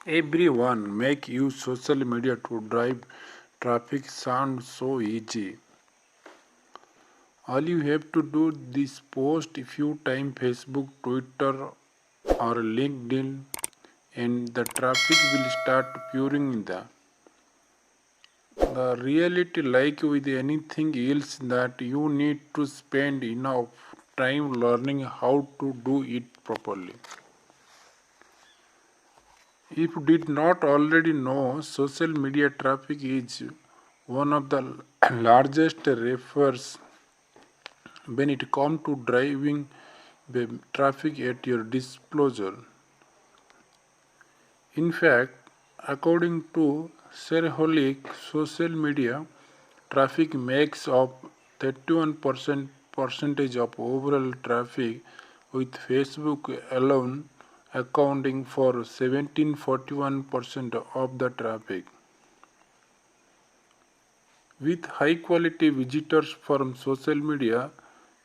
Everyone make use social media to drive traffic sounds so easy. All you have to do this post a few times Facebook, Twitter or LinkedIn and the traffic will start pouring in the reality like with anything else that you need to spend enough time learning how to do it properly. If you did not already know, social media traffic is one of the largest refers when it comes to driving the traffic at your disclosure. In fact, according to Serholic, social media traffic makes up 31% percentage of overall traffic, with Facebook alone accounting for 1741% of the traffic. With high quality visitors from social media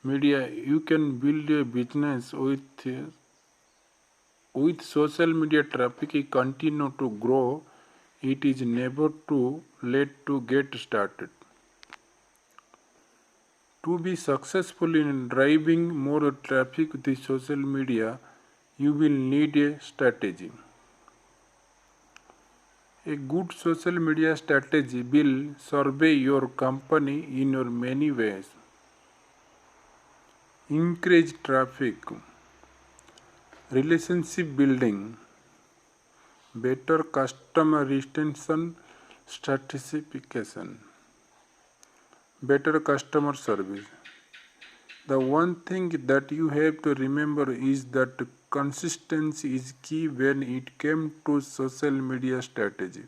you can build a business with social media traffic continue to grow. It is never too late to get started. To be successful in driving more traffic with social media, you will need a strategy. A good social media strategy will survey your company in your many ways. Increase traffic, relationship building, better customer retention stratification, better customer service. The one thing that you have to remember is that consistency is key when it came to social media strategy.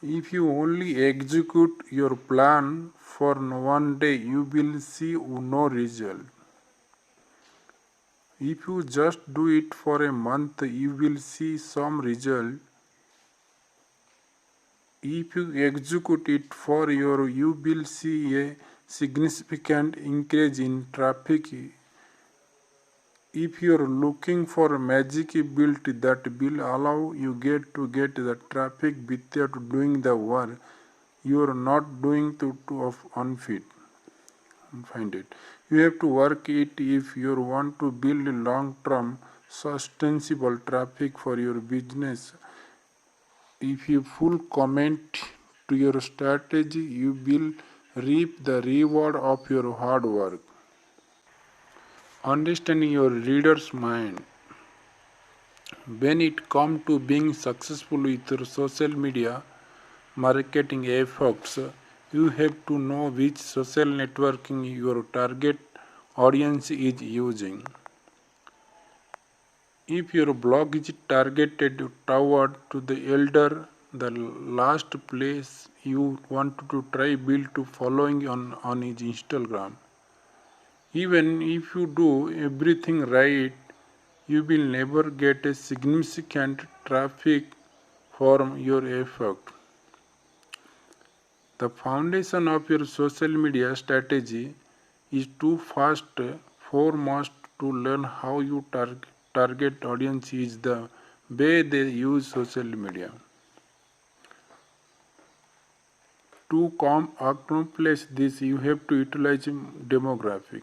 If you only execute your plan for one day, you will see no result. If you just do it for a month, you will see some result. If you execute it for your, you will see a significant increase in traffic. If you are looking for a magic build that will allow you get the traffic without doing the work, you are not doing to of unfit. Find it. You have to work it if you want to build long-term sustainable traffic for your business. If you full commit to your strategy, you will reap the reward of your hard work. Understanding your reader's mind. When it comes to being successful with your social media marketing efforts, you have to know which social networking your target audience is using. If your blog is targeted toward to the elder, the last place you want to try build to following on his Instagram. Even if you do everything right, you will never get a significant traffic from your effort. The foundation of your social media strategy is to first foremost to learn how you target audience is the way they use social media. To accomplish this, you have to utilize demographic.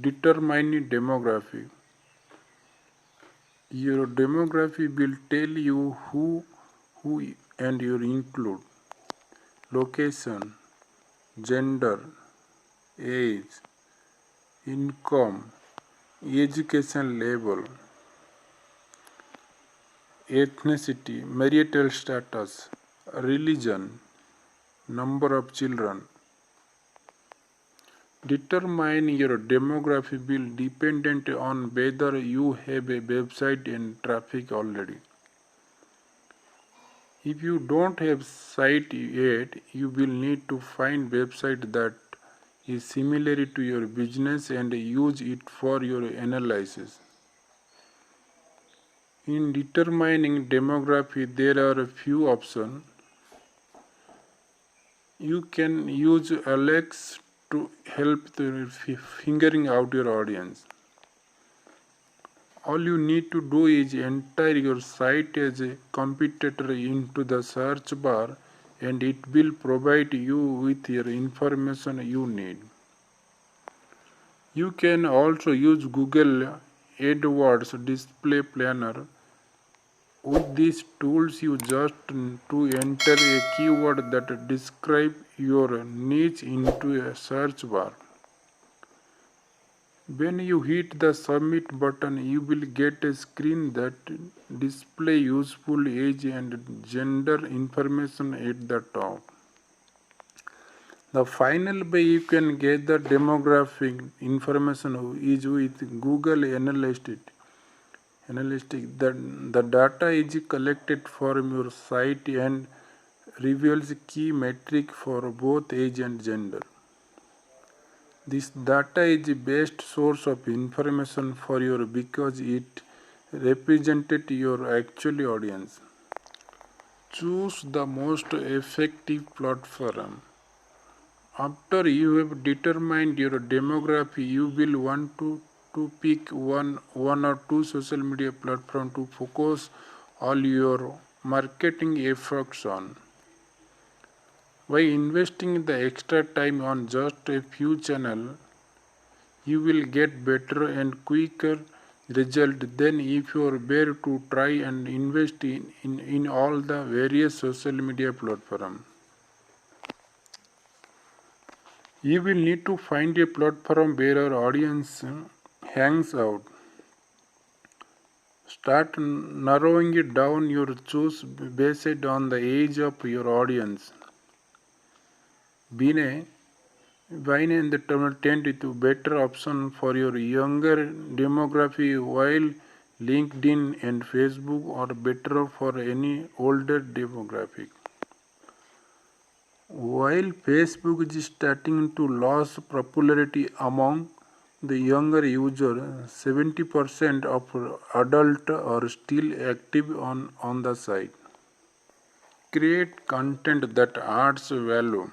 Determine demography. Your demography will tell you who and your include location, gender, age, income, education level, ethnicity, marital status, religion, number of children. Determine your demography will dependent on whether you have a website and traffic already. If you don't have site yet, you will need to find website that is similar to your business and use it for your analysis. In determining demography, there are a few options. You can use Alex to help figuring out your audience. All you need to do is enter your site as a competitor into the search bar, and it will provide you with your information you need. You can also use Google AdWords Display Planner. With these tools, you just to enter a keyword that describes your niche into a search bar. When you hit the submit button, you will get a screen that displays useful age and gender information at the top. The final way you can get the demographic information is with Google Analytics. The data is collected from your site and reveals key metric for both age and gender. This data is the best source of information for you because it represented your actual audience. Choose the most effective platform. After you have determined your demography, you will want to pick one or two social media platforms to focus all your marketing efforts on. By investing the extra time on just a few channels, you will get better and quicker result than if you were to try and invest in all the various social media platforms. You will need to find a platform where our audience hangs out. Start narrowing it down your choice based on the age of your audience. Bine Vine and the terminal tend to better option for your younger demography while LinkedIn and Facebook are better for any older demographic. While Facebook is starting to lose popularity among the younger user, 70% of adults are still active on the site. Create content that adds value.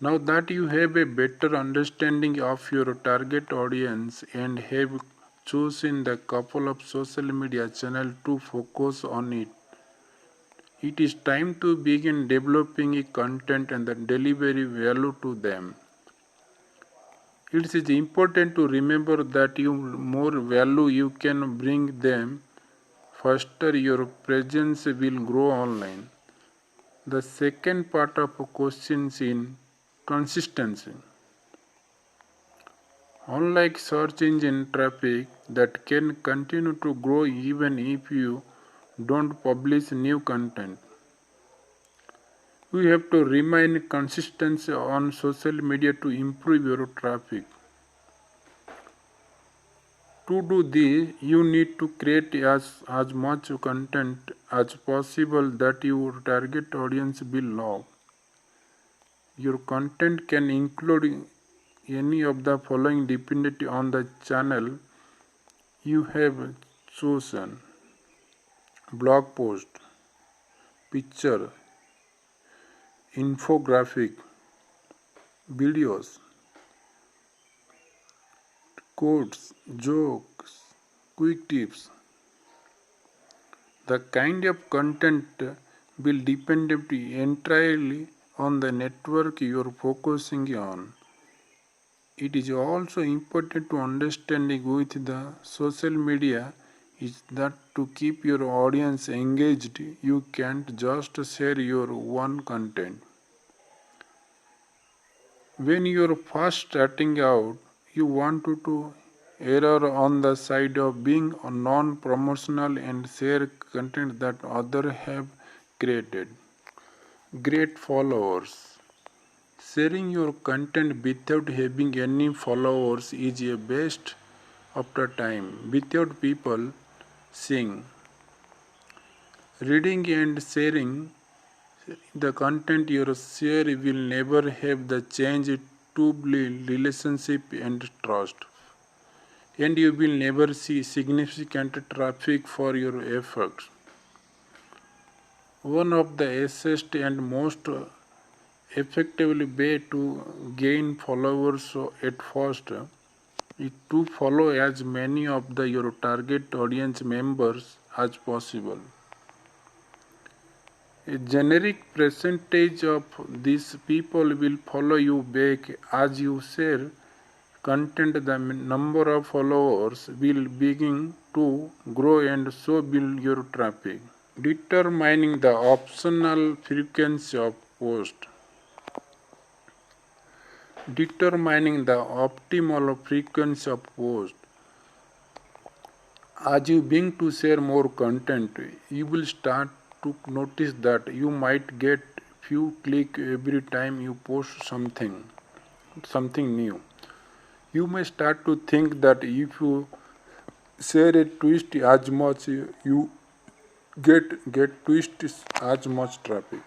Now that you have a better understanding of your target audience and have chosen the couple of social media channels to focus on it is time to begin developing a content and the delivery value to them. It is important to remember that you more value you can bring them, faster your presence will grow online. The second part of questions in consistency. Unlike search engine traffic that can continue to grow even if you don't publish new content, you have to remain consistent on social media to improve your traffic. To do this, you need to create as much content as possible that your target audience will love. Your content can include any of the following depending on the channel you have chosen: blog post, picture, infographic, videos, quotes, jokes, quick tips. The kind of content will depend entirely on the network you are focusing on. It is also important to understanding with the social media is that to keep your audience engaged, you can't just share your one content. When you're first starting out, you want to err on the side of being non-promotional and share content that others have created. Great followers. Sharing your content without having any followers is a waste of the time. Without people seeing, reading and sharing the content you share will never have the change to build relationship and trust. And you will never see significant traffic for your efforts. One of the easiest and most effective way to gain followers at first is to follow as many of your target audience members as possible. A generic percentage of these people will follow you back as you share content. The number of followers will begin to grow and so build your traffic. Determining the optional frequency of post. Determining the optimal frequency of post. As you begin to share more content, you will start to notice that you might get few clicks every time you post something new. You may start to think that if you share a twist as much, you get twists as much traffic.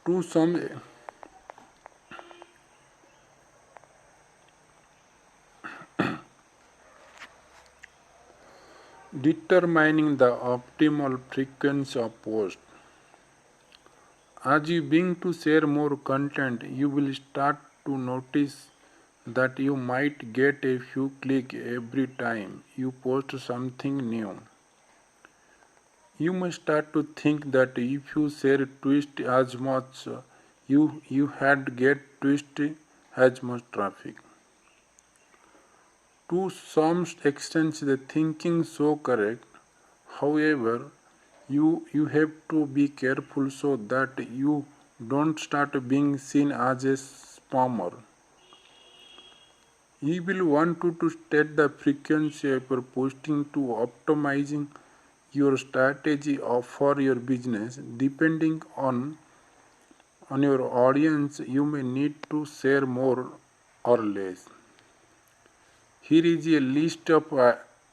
To some Determining the optimal frequency of post. As you begin to share more content, you will start to notice that you might get a few clicks every time you post something new. You may start to think that if you share twist as much, you had get twist as much traffic. To some extent, the thinking so correct. However, you have to be careful so that you don't start being seen as a spammer. You will want to set the frequency of your posting to optimizing your strategy for your business. Depending on your audience, you may need to share more or less. Here is a list of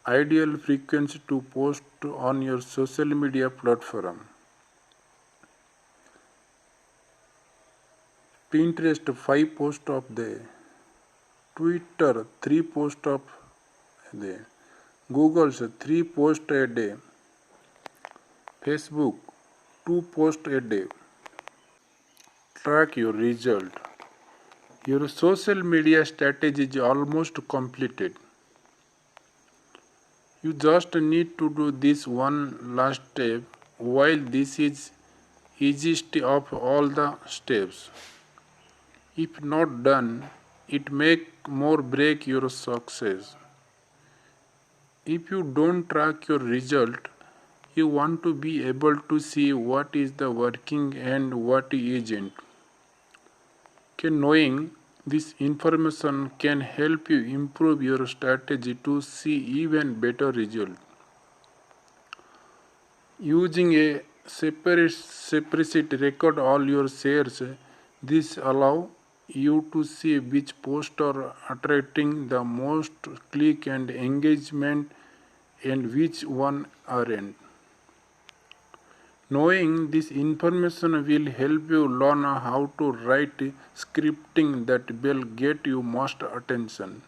ideal frequency to post on your social media platform. Pinterest 5 posts of the day. Twitter 3 posts of a day. Google's 3 posts a day. Facebook 2 posts a day. Track your result. Your social media strategy is almost completed. You just need to do this one last step. While this is easiest of all the steps, if not done, it may more break your success. If you don't track your result, you want to be able to see what is the working and what isn't. Knowing this information can help you improve your strategy to see even better results. Using a spreadsheet record all your shares. This allow you to see which posts are attracting the most click and engagement and which one aren't. Knowing this information will help you learn how to write scripting that will get you most attention.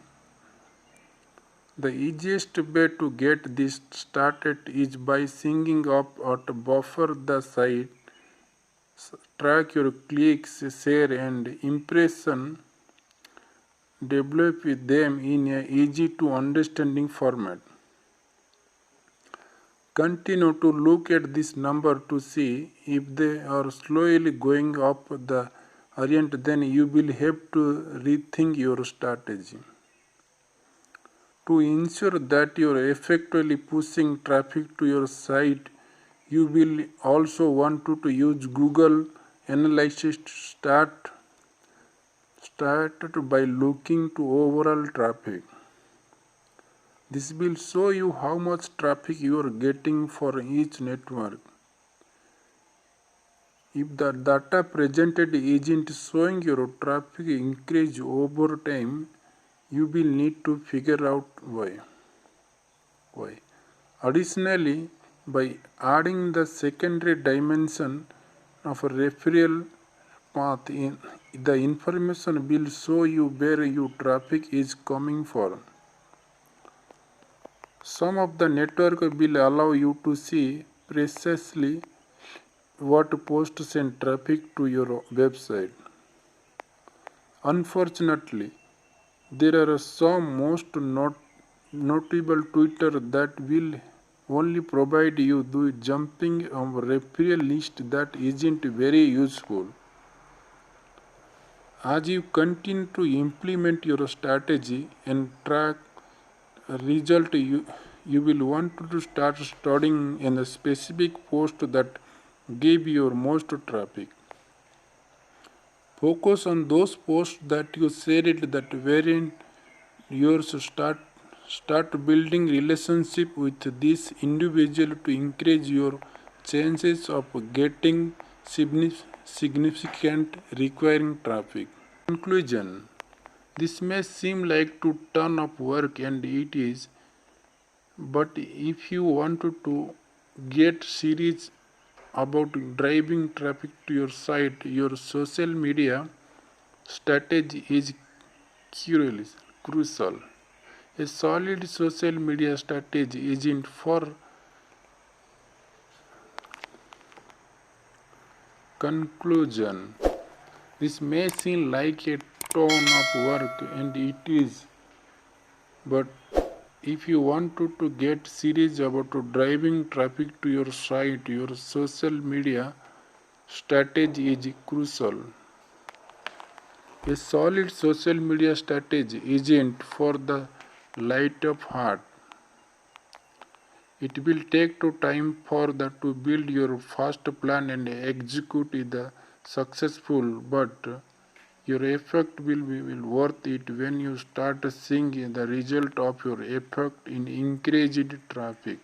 The easiest way to get this started is by signing up at Buffer the site. Track your clicks, share and impression. Develop them in a easy to understanding format. Continue to look at this number to see if they are slowly going up the aren't, then you will have to rethink your strategy. To ensure that you are effectively pushing traffic to your site, you will also want to use Google Analytics started by looking to overall traffic. This will show you how much traffic you are getting for each network. If the data presented isn't showing your traffic increase over time, you will need to figure out why. Additionally, by adding the secondary dimension of a referral path in the information will show you where your traffic is coming from. Some of the network will allow you to see precisely what posts send traffic to your website. Unfortunately, There are some most notable Twitter that will only provide you the jumping on referral list that isn't very useful. As you continue to implement your strategy and track result, you will want to start studying in a specific post that give you most traffic. Focus on those posts that you shared that weren't yours. Start building relationship with this individual to increase your chances of getting significant requiring traffic. Conclusion. This may seem like a ton of work and it is, but if you want to get serious about driving traffic to your site, your social media strategy is crucial. A solid social media strategy isn't for conclusion. This may seem like a ton of work and it is, but if you want to get serious about driving traffic to your site, your social media strategy is crucial. A solid social media strategy isn't for the light of heart. It will take time for that to build your first plan and execute it successful, but your effort will be worth it when you start seeing the result of your effort in increased traffic.